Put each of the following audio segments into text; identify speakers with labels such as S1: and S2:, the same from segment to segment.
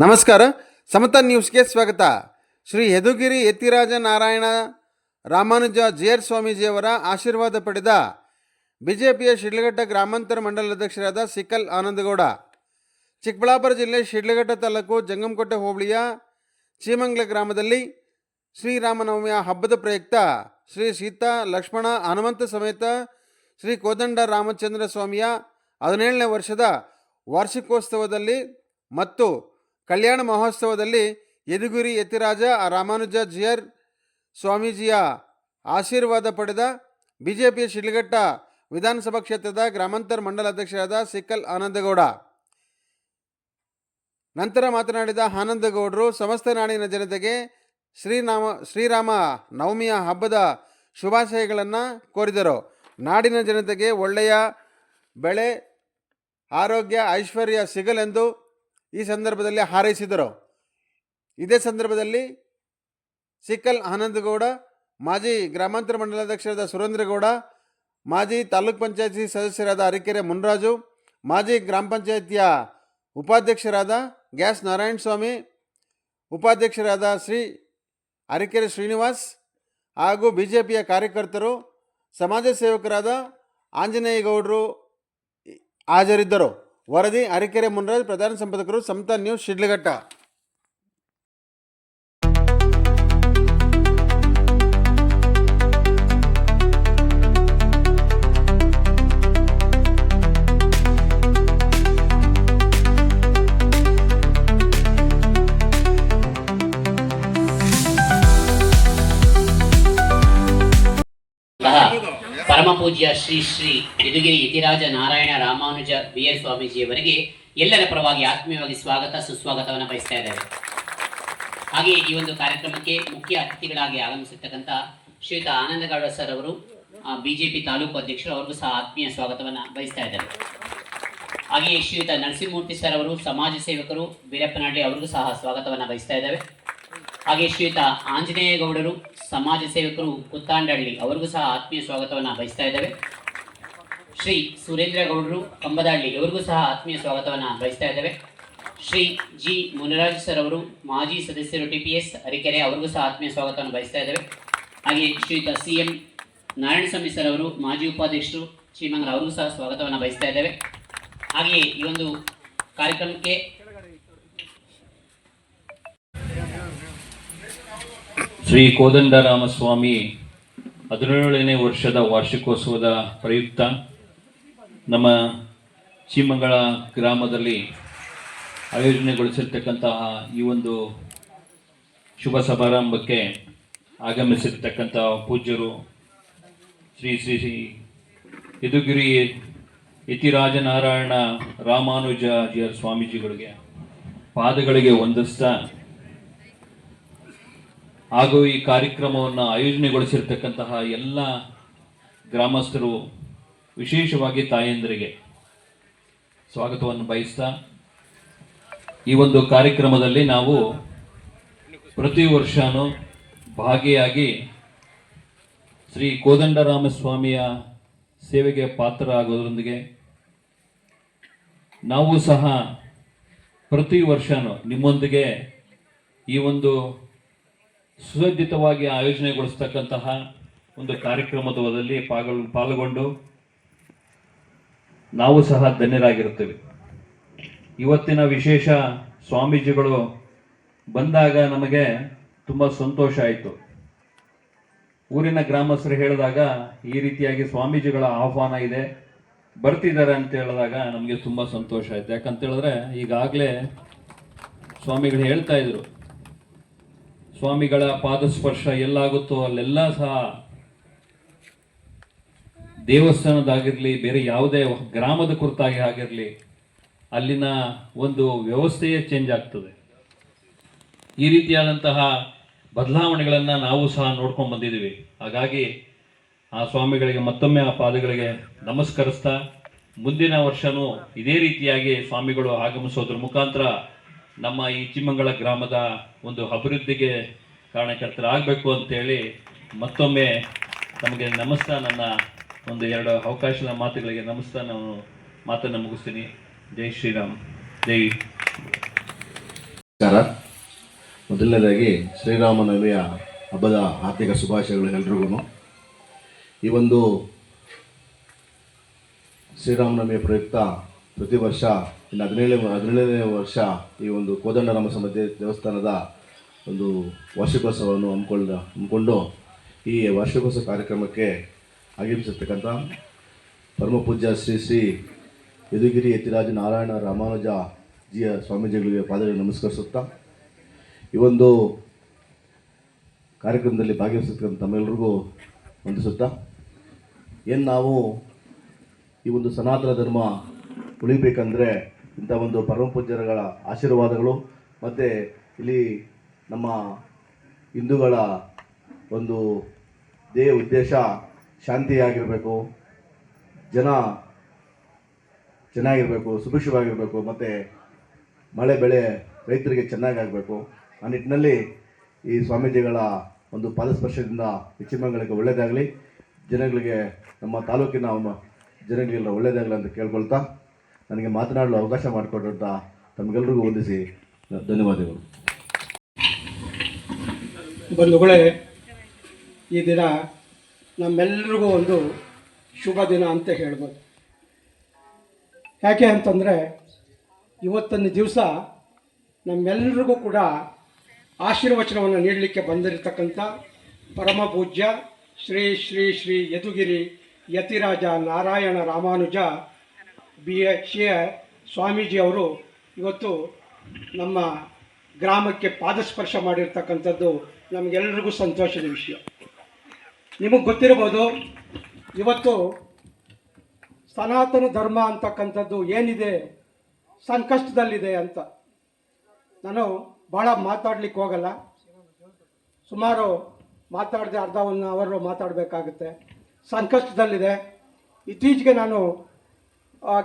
S1: ನಮಸ್ಕಾರ. ಸಮತಾ ನ್ಯೂಸ್ಗೆ ಸ್ವಾಗತ. ಶ್ರೀ ಯದುಗಿರಿ ಯತಿರಾಜ ನಾರಾಯಣ ರಾಮಾನುಜ ಜಿಯರ್ ಸ್ವಾಮೀಜಿಯವರ ಆಶೀರ್ವಾದ ಪಡೆದ ಬಿಜೆಪಿಯ ಶಿಡ್ಲಘಟ್ಟ ಗ್ರಾಮಾಂತರ ಮಂಡಲ ಅಧ್ಯಕ್ಷರಾದ ಸಿಕಲ್ ಆನಂದಗೌಡ, ಚಿಕ್ಕಬಳ್ಳಾಪುರ ಜಿಲ್ಲೆ ಶಿಡ್ಲಘಟ್ಟ ತಾಲೂಕು ಜಂಗಮಕೋಟೆ ಹೋಬಳಿಯ ಚೀಮಂಗ್ಲ ಗ್ರಾಮದಲ್ಲಿ ಶ್ರೀರಾಮನವಮಿಯ ಹಬ್ಬದ ಪ್ರಯುಕ್ತ ಶ್ರೀ ಸೀತಾ ಲಕ್ಷ್ಮಣ ಹನುಮಂತ ಸಮೇತ ಶ್ರೀ ಕೋದಂಡ ರಾಮಚಂದ್ರ ಸ್ವಾಮಿಯ 17ನೇ ವರ್ಷದ ವಾರ್ಷಿಕೋತ್ಸವದಲ್ಲಿ ಮತ್ತು ಕಲ್ಯಾಣ ಮಹೋತ್ಸವದಲ್ಲಿ ಯದುಗಿರಿ ಯತಿರಾಜ ರಾಮಾನುಜ ಜಿಯರ್ ಸ್ವಾಮೀಜಿಯ ಆಶೀರ್ವಾದ ಪಡೆದ ಬಿಜೆಪಿಯ ಶಿಡ್ಲಘಟ್ಟ ವಿಧಾನಸಭಾ ಕ್ಷೇತ್ರದ ಗ್ರಾಮಾಂತರ ಮಂಡಲ ಅಧ್ಯಕ್ಷರಾದ ಸಿಕಲ್ ಆನಂದಗೌಡ ನಂತರ ಮಾತನಾಡಿದ ಆನಂದಗೌಡರು ಸಮಸ್ತ ನಾಡಿನ ಜನತೆಗೆ ಶ್ರೀರಾಮ ನವಮಿಯ ಹಬ್ಬದ ಶುಭಾಶಯಗಳನ್ನು ಕೋರಿದರು. ನಾಡಿನ ಜನತೆಗೆ ಒಳ್ಳೆಯ ಬೆಳೆ, ಆರೋಗ್ಯ, ಐಶ್ವರ್ಯ ಸಿಗಲೆಂದು ಈ ಸಂದರ್ಭದಲ್ಲಿ ಹಾರೈಸಿದರು. ಇದೇ ಸಂದರ್ಭದಲ್ಲಿ ಸಿಕಲ್ ಆನಂದಗೌಡ, ಮಾಜಿ ಗ್ರಾಮಾಂತರ ಮಂಡಲಾಧ್ಯಕ್ಷರಾದ ಸುರೇಂದ್ರಗೌಡ, ಮಾಜಿ ತಾಲೂಕ್ ಪಂಚಾಯತಿ ಸದಸ್ಯರಾದ ಅರಕೆರೆ ಮುನ್ರಾಜು, ಮಾಜಿ ಗ್ರಾಮ ಪಂಚಾಯತಿಯ ಉಪಾಧ್ಯಕ್ಷರಾದ ಗ್ಯಾಸ್ ನಾರಾಯಣಸ್ವಾಮಿ, ಉಪಾಧ್ಯಕ್ಷರಾದ ಶ್ರೀ ಅರಕೆರೆ ಶ್ರೀನಿವಾಸ್ ಹಾಗೂ ಬಿಜೆಪಿಯ ಕಾರ್ಯಕರ್ತರು, ಸಮಾಜ ಸೇವಕರಾದ ಆಂಜನೇಯಗೌಡರು ಹಾಜರಿದ್ದರು. ವರದಿ ಅರಕೆರೆ ಮುನ್ರಾಜ್, ಪ್ರಧಾನ ಸಂಪಾದಕರು, ಸಮತಾ ನ್ಯೂಸ್, ಶಿಡ್ಲಘಟ್ಟ.
S2: ಪರಮ ಪೂಜ್ಯ ಶ್ರೀ ಶ್ರೀ ಯದುಗಿರಿ ಯತಿರಾಜ ನಾರಾಯಣ ರಾಮಾನುಜ ಬಿಯರ್ ಸ್ವಾಮೀಜಿಯವರಿಗೆ ಎಲ್ಲರ ಪರವಾಗಿ ಆತ್ಮೀಯವಾಗಿ ಸ್ವಾಗತ ಸುಸ್ವಾಗತವನ್ನು ಬಯಸ್ತಾ ಇದ್ದೇವೆ. ಹಾಗೆಯೇ ಈ ಒಂದು ಕಾರ್ಯಕ್ರಮಕ್ಕೆ ಮುಖ್ಯ ಅತಿಥಿಗಳಾಗಿ ಆಗಮಿಸಿರ್ತಕ್ಕಂಥ ಶ್ರೀಯುತ ಆನಂದಗೌಡ ಸರ್ ಅವರು, ಬಿಜೆಪಿ ತಾಲೂಕು ಅಧ್ಯಕ್ಷರು, ಅವ್ರಿಗೂ ಸಹ ಆತ್ಮೀಯ ಸ್ವಾಗತವನ್ನು ಬಯಸ್ತಾ ಇದ್ದಾರೆ. ಹಾಗೆಯೇ ಶ್ರೀಯುತ ನರಸಿಂಹಮೂರ್ತಿ ಸರ್ ಅವರು, ಸಮಾಜ ಸೇವಕರು, ಬೀರಪ್ಪನಹಳ್ಳಿ, ಅವ್ರಿಗೂ ಸಹ ಸ್ವಾಗತವನ್ನು ಬಯಸ್ತಾ ಇದ್ದೇವೆ. ಹಾಗೆ ಶ್ರೀಯುತ ಆಂಜನೇಯಗೌಡರು, ಸಮಾಜ ಸೇವಕರು, ಕುತ್ತಾಂಡಹಳ್ಳಿ, ಅವರಿಗೂ ಸಹ ಆತ್ಮೀಯ ಸ್ವಾಗತವನ್ನು ಬಯಸ್ತಾ ಇದ್ದೇವೆ. ಶ್ರೀ ಸುರೇಂದ್ರಗೌಡರು, ಕಂಬದಹಳ್ಳಿ, ಇವರಿಗೂ ಸಹ ಆತ್ಮೀಯ ಸ್ವಾಗತವನ್ನು ಬಯಸ್ತಾ ಇದ್ದೇವೆ. ಶ್ರೀ ಜಿ ಮುನರಾಜ್ ಸರ್ ಅವರು, ಮಾಜಿ ಸದಸ್ಯರು TPS ಅರಕೆರೆ, ಅವರಿಗೂ ಸಹ ಆತ್ಮೀಯ ಸ್ವಾಗತವನ್ನು ಬಯಸ್ತಾ ಇದ್ದೇವೆ. ಹಾಗೆ ಶ್ರೀಯುತ CM ನಾರಾಯಣಸ್ವಾಮಿ ಸರ್ ಅವರು, ಮಾಜಿ ಉಪಾಧ್ಯಕ್ಷರು, ಶ್ರೀಮಂಗಲ, ಅವರಿಗೂ ಸಹ ಸ್ವಾಗತವನ್ನು ಬಯಸ್ತಾ ಇದ್ದೇವೆ. ಹಾಗೆಯೇ ಈ ಒಂದು ಕಾರ್ಯಕ್ರಮಕ್ಕೆ
S3: ಶ್ರೀ ಕೋದಂಡರಾಮಸ್ವಾಮಿ 17ನೇ ವರ್ಷದ ವಾರ್ಷಿಕೋತ್ಸವದ ಪ್ರಯುಕ್ತ ನಮ್ಮ ಚೀಮಂಗಳ ಗ್ರಾಮದಲ್ಲಿ ಆಯೋಜನೆಗೊಳಿಸಿರ್ತಕ್ಕಂತಹ ಈ ಒಂದು ಶುಭ ಸಮಾರಂಭಕ್ಕೆ ಆಗಮಿಸಿರ್ತಕ್ಕಂಥ ಪೂಜ್ಯರು ಶ್ರೀ ಶ್ರೀ ಶ್ರೀ ಯದುಗಿರಿ ಯತಿರಾಜ ನಾರಾಯಣ ರಾಮಾನುಜ ಜಿಯರ್ ಸ್ವಾಮೀಜಿಗಳಿಗೆ ಪಾದಗಳಿಗೆ ವಂದಿಸ್ತಾ ಹಾಗೂ ಈ ಕಾರ್ಯಕ್ರಮವನ್ನು ಆಯೋಜನೆಗೊಳಿಸಿರ್ತಕ್ಕಂತಹ ಎಲ್ಲ ಗ್ರಾಮಸ್ಥರು, ವಿಶೇಷವಾಗಿ ತಾಯಂದಿರಿಗೆ ಸ್ವಾಗತವನ್ನು ಬಯಸ್ತಾ, ಈ ಒಂದು ಕಾರ್ಯಕ್ರಮದಲ್ಲಿ ನಾವು ಪ್ರತಿ ವರ್ಷವೂ ಭಾಗಿಯಾಗಿ ಶ್ರೀ ಕೋದಂಡರಾಮಸ್ವಾಮಿಯ ಸೇವೆಗೆ ಪಾತ್ರರಾಗೋದ್ರೊಂದಿಗೆ ನಾವು ಸಹ ಪ್ರತಿ ವರ್ಷವೂ ನಿಮ್ಮೊಂದಿಗೆ ಈ ಒಂದು ಸುಸಜ್ಜಿತವಾಗಿ ಆಯೋಜನೆಗೊಳಿಸ್ತಕ್ಕಂತಹ ಒಂದು ಕಾರ್ಯಕ್ರಮದಲ್ಲಿ ಪಾಲ್ಗೊಂಡು ನಾವು ಸಹ ಧನ್ಯರಾಗಿರುತ್ತೇವೆ. ಇವತ್ತಿನ ವಿಶೇಷ ಸ್ವಾಮೀಜಿಗಳು ಬಂದಾಗ ನಮಗೆ ತುಂಬ ಸಂತೋಷ ಆಯಿತು. ಊರಿನ ಗ್ರಾಮಸ್ಥರು ಹೇಳಿದಾಗ ಈ ರೀತಿಯಾಗಿ ಸ್ವಾಮೀಜಿಗಳ ಆಹ್ವಾನ ಇದೆ, ಬರ್ತಿದ್ದಾರೆ ಅಂತ ಹೇಳಿದಾಗ ನಮಗೆ ತುಂಬ ಸಂತೋಷ ಆಯಿತು. ಯಾಕಂತ ಹೇಳಿದ್ರೆ ಈಗಾಗಲೇ ಸ್ವಾಮಿಗಳು ಹೇಳ್ತಾ ಇದ್ರು, ಸ್ವಾಮಿಗಳ ಪಾದಸ್ಪರ್ಶ ಎಲ್ಲಾಗುತ್ತೋ ಅಲ್ಲೆಲ್ಲ ಸಹ ದೇವಸ್ಥಾನದಾಗಿರಲಿ, ಬೇರೆ ಯಾವುದೇ ಗ್ರಾಮದ ಕುರಿತಾಗಿ ಆಗಿರಲಿ, ಅಲ್ಲಿನ ಒಂದು ವ್ಯವಸ್ಥೆಯೇ ಚೇಂಜ್ ಆಗ್ತದೆ. ಈ ರೀತಿಯಾದಂತಹ ಬದಲಾವಣೆಗಳನ್ನು ನಾವು ಸಹ ನೋಡ್ಕೊಂಡು ಬಂದಿದ್ದೀವಿ. ಹಾಗಾಗಿ ಆ ಸ್ವಾಮಿಗಳಿಗೆ ಮತ್ತೊಮ್ಮೆ ಆ ಪಾದಗಳಿಗೆ ನಮಸ್ಕರಿಸ್ತಾ, ಮುಂದಿನ ವರ್ಷವೂ ಇದೇ ರೀತಿಯಾಗಿ ಸ್ವಾಮಿಗಳು ಆಗಮಿಸೋದ್ರ ಮುಖಾಂತರ ನಮ್ಮ ಈ ಚಿಮ್ಮಂಗಳ ಗ್ರಾಮದ ಒಂದು ಅಭಿವೃದ್ಧಿಗೆ ಕಾರಣಕರ್ತರಾಗಬೇಕು ಅಂತೇಳಿ ಮತ್ತೊಮ್ಮೆ ನಮಗೆ ನಮಸ್ತಾ, ನನ್ನ ಒಂದು 2 ಅವಕಾಶದ ಮಾತುಗಳಿಗೆ ನಮಸ್ತಾ ನಾನು ಮಾತನ್ನು ಮುಗಿಸ್ತೀನಿ. ಜೈ ಶ್ರೀರಾಮ್, ಜೈ
S4: ನಮಸ್ಕಾರ. ಮೊದಲನೇದಾಗಿ ಶ್ರೀರಾಮನವಮಿಯ ಹಬ್ಬದ ಹಾರ್ದಿಕ ಶುಭಾಶಯಗಳು ಎಲ್ರಿಗೂ. ಈ ಒಂದು ಶ್ರೀರಾಮನವಮಿಯ ಪ್ರಯುಕ್ತ ಪ್ರತಿ ವರ್ಷ ಇನ್ನು 17ನೇ ವರ್ಷ ಈ ಒಂದು ಕೋದಂಡರಾಮ ಸಮಿತಿ ದೇವಸ್ಥಾನದ ಒಂದು ವಾರ್ಷಿಕೋತ್ಸವವನ್ನು ಹಮ್ಮಿಕೊಂಡು ಈ ವಾರ್ಷಿಕೋತ್ಸವ ಕಾರ್ಯಕ್ರಮಕ್ಕೆ ಆಗಮಿಸಿರ್ತಕ್ಕಂಥ ಪರಮ ಪೂಜ್ಯ ಶ್ರೀ ಶ್ರೀ ಯದುಗಿರಿ ಯತಿರಾಜ ನಾರಾಯಣ ರಾಮಾನುಜ ಜಿಯ ಸ್ವಾಮೀಜಿಗಳಿಗೆ ಪಾದಗಳಿಗೆ ನಮಸ್ಕರಿಸುತ್ತಾ ಈ ಒಂದು ಕಾರ್ಯಕ್ರಮದಲ್ಲಿ ಭಾಗವಹಿಸಿರ್ತಕ್ಕಂಥ ತಮ್ಮೆಲ್ಲರಿಗೂ ವಂದಿಸುತ್ತಾ, ಏನು ನಾವು ಈ ಒಂದು ಸನಾತನ ಧರ್ಮ ಉಳಿಬೇಕಂದ್ರೆ ಇಂಥ ಒಂದು ಪರಮ ಪೂಜ್ಯರುಗಳ ಆಶೀರ್ವಾದಗಳು ಮತ್ತು ಇಲ್ಲಿ ನಮ್ಮ ಹಿಂದೂಗಳ ಒಂದು ಉದ್ದೇಶ ಶಾಂತಿಯಾಗಿರಬೇಕು, ಜನ ಚೆನ್ನಾಗಿರಬೇಕು, ಸುಭಿಕ್ಷವಾಗಿರಬೇಕು, ಮತ್ತು ಮಳೆ ಬೆಳೆ ರೈತರಿಗೆ ಚೆನ್ನಾಗಾಗಬೇಕು. ಆ ನಿಟ್ಟಿನಲ್ಲಿ ಈ ಸ್ವಾಮೀಜಿಗಳ ಒಂದು ಪಾದಸ್ಪರ್ಶದಿಂದ ಹೆಚ್ಚಿನಗಳಿಗೆ ಒಳ್ಳೆಯದಾಗಲಿ, ಜನಗಳಿಗೆ ನಮ್ಮ ತಾಲೂಕಿನ ಜನಗಳಿಗೆಲ್ಲ ಒಳ್ಳೆಯದಾಗಲಿ ಅಂತ ಕೇಳ್ಕೊಳ್ತಾ ನನಗೆ ಮಾತನಾಡಲು ಅವಕಾಶ ಮಾಡಿಕೊಟ್ಟಂಥ ತಮಗೆಲ್ಲರಿಗೂ ವಂದಿಸಿ ಧನ್ಯವಾದಗಳು.
S5: ಬಂಧುಗಳೇ, ಈ ದಿನ ನಮ್ಮೆಲ್ಲರಿಗೂ ಒಂದು ಶುಭ ದಿನ ಅಂತ ಹೇಳ್ಬೋದು. ಯಾಕೆ ಅಂತಂದರೆ ಇವತ್ತಿನ ದಿವಸ ನಮ್ಮೆಲ್ಲರಿಗೂ ಕೂಡ ಆಶೀರ್ವಚನವನ್ನು ನೀಡಲಿಕ್ಕೆ ಬಂದಿರತಕ್ಕಂಥ ಪರಮ ಪೂಜ್ಯ ಶ್ರೀ ಶ್ರೀ ಶ್ರೀ ಯದುಗಿರಿ ಯತಿರಾಜ ನಾರಾಯಣ ರಾಮಾನುಜ ಶ್ರೀ ಸ್ವಾಮೀಜಿಯವರು ಇವತ್ತು ನಮ್ಮ ಗ್ರಾಮಕ್ಕೆ ಪಾದಸ್ಪರ್ಶ ಮಾಡಿರ್ತಕ್ಕಂಥದ್ದು ನಮಗೆಲ್ಲರಿಗೂ ಸಂತೋಷದ ವಿಷಯ. ನಿಮಗೆ ಗೊತ್ತಿರ್ಬೋದು, ಇವತ್ತು ಸನಾತನ ಧರ್ಮ ಅಂತಕ್ಕಂಥದ್ದು ಏನಿದೆ ಸಂಕಷ್ಟದಲ್ಲಿದೆ ಅಂತ. ನಾನು ಭಾಳ ಮಾತಾಡ್ಲಿಕ್ಕೆ ಹೋಗಲ್ಲ, ಸುಮಾರು ಮಾತಾಡದೆ ಅರ್ಧ 1 ಅವರ್ ಮಾತಾಡಬೇಕಾಗುತ್ತೆ. ಸಂಕಷ್ಟದಲ್ಲಿದೆ. ಇತ್ತೀಚೆಗೆ ನಾನು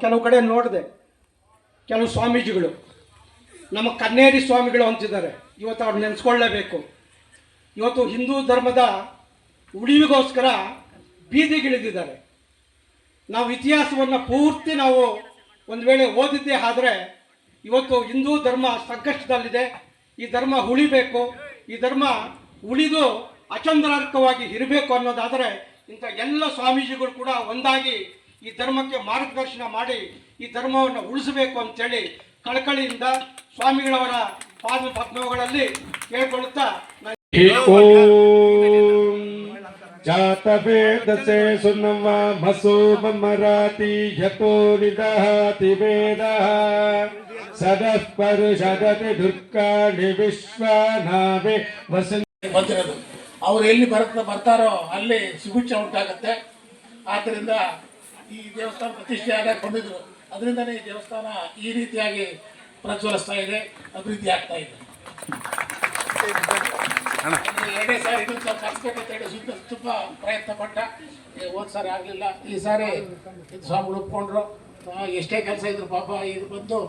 S5: ಕೆಲವು ಕಡೆ ನೋಡಿದೆ, ಕೆಲವು ಸ್ವಾಮೀಜಿಗಳು ನಮ್ಮ ಕನ್ನೇರಿ ಸ್ವಾಮಿಗಳು ಅಂತಿದ್ದಾರೆ. ಇವತ್ತು ಅವ್ರು ನೆನೆಸ್ಕೊಳ್ಳೇಬೇಕು. ಇವತ್ತು ಹಿಂದೂ ಧರ್ಮದ ಉಳಿವಿಗೋಸ್ಕರ ಬೀದಿಗಿಳಿದಿದ್ದಾರೆ. ನಾವು ಇತಿಹಾಸವನ್ನು ಪೂರ್ತಿ ನಾವು ಒಂದು ವೇಳೆ ಓದಿದ್ದೇ ಆದರೆ ಇವತ್ತು ಹಿಂದೂ ಧರ್ಮ ಸಂಕಷ್ಟದಲ್ಲಿದೆ. ಈ ಧರ್ಮ ಉಳಿಬೇಕು, ಈ ಧರ್ಮ ಉಳಿದು ಅಚಂದ್ರಾರ್ಕವಾಗಿ ಇರಬೇಕು ಅನ್ನೋದಾದರೆ ಇಂಥ ಎಲ್ಲ ಸ್ವಾಮೀಜಿಗಳು ಕೂಡ ಒಂದಾಗಿ ಈ ಧರ್ಮಕ್ಕೆ ಮಾರ್ಗದರ್ಶನ ಮಾಡಿ ಈ ಧರ್ಮವನ್ನು ಉಳಿಸಬೇಕು ಅಂತೇಳಿ ಕಳಕಳಿಯಿಂದ ಸ್ವಾಮಿಗಳವರ ಪಾದ ಪದ್ಮಗಳಲ್ಲಿ ಕೇಳ್ಕೊಳ್ಳುತ್ತಾ
S6: ಜಾತವೇದಸೆ ಸುನ್ನವ ಮಸೋ ಮಮರಾತಿ ಯತೋ ನಿದಹಾತಿ ವೇದಃ ಸದಃ ಪರುಷದತಿ ದುರ್ಗಾಣಿ ವಿಶ್ವನಾಭೆ
S7: ಬಂದಿರೋದು. ಅವರು ಎಲ್ಲಿ ಬರ್ತಾರೋ ಅಲ್ಲಿ ಸುಭಿಕ್ಷ ಉಂಟಾಗುತ್ತೆ. ಆದ್ದರಿಂದ ಈ ದೇವಸ್ಥಾನ ಪ್ರತಿಷ್ಠೆ ಆದಾಗ ಬಂದಿದ್ರು. ಅದರಿಂದನೇ ಈ ದೇವಸ್ಥಾನ ಈ ರೀತಿಯಾಗಿ ಪ್ರಜ್ವಲಿಸ್ತಾ ಇದೆ, ಅಭಿವೃದ್ಧಿ ಆಗ್ತಾ ಇದೆ. 2ನೇ ಸಾರಿ ಇನ್ನೊಂದು ಸಾರಿ ಕರ್ಸ್ಬೇಕಂತೇಳಿ ತುಂಬ ಪ್ರಯತ್ನ ಪಟ್ಟ. ಹೋದ ಸಾರಿ ಆಗಲಿಲ್ಲ. ಈ ಸಾರಿ ಸ್ವಾಮಿಗಳು ಒಪ್ಕೊಂಡ್ರು. ಎಷ್ಟೇ ಕೆಲಸ ಇದ್ರು ಪಾಪ ಇದು ಬಂದು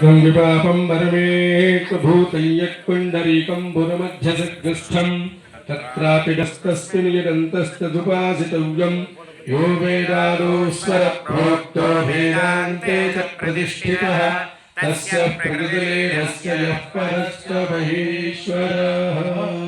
S6: तं विपापं परमेत्वभूतय्यत्पुण्डरीकं पुरमध्यसग्रस्थं तत्रापि दस्तस्मिन् यदन्तस्तदुपासितव्यं यो वेदादोस्वरप्रोक्तो वेदान्ते च प्रतिष्ठितः तस्य प्रकृतिलेभस्य यः परश्च महेश्वरः।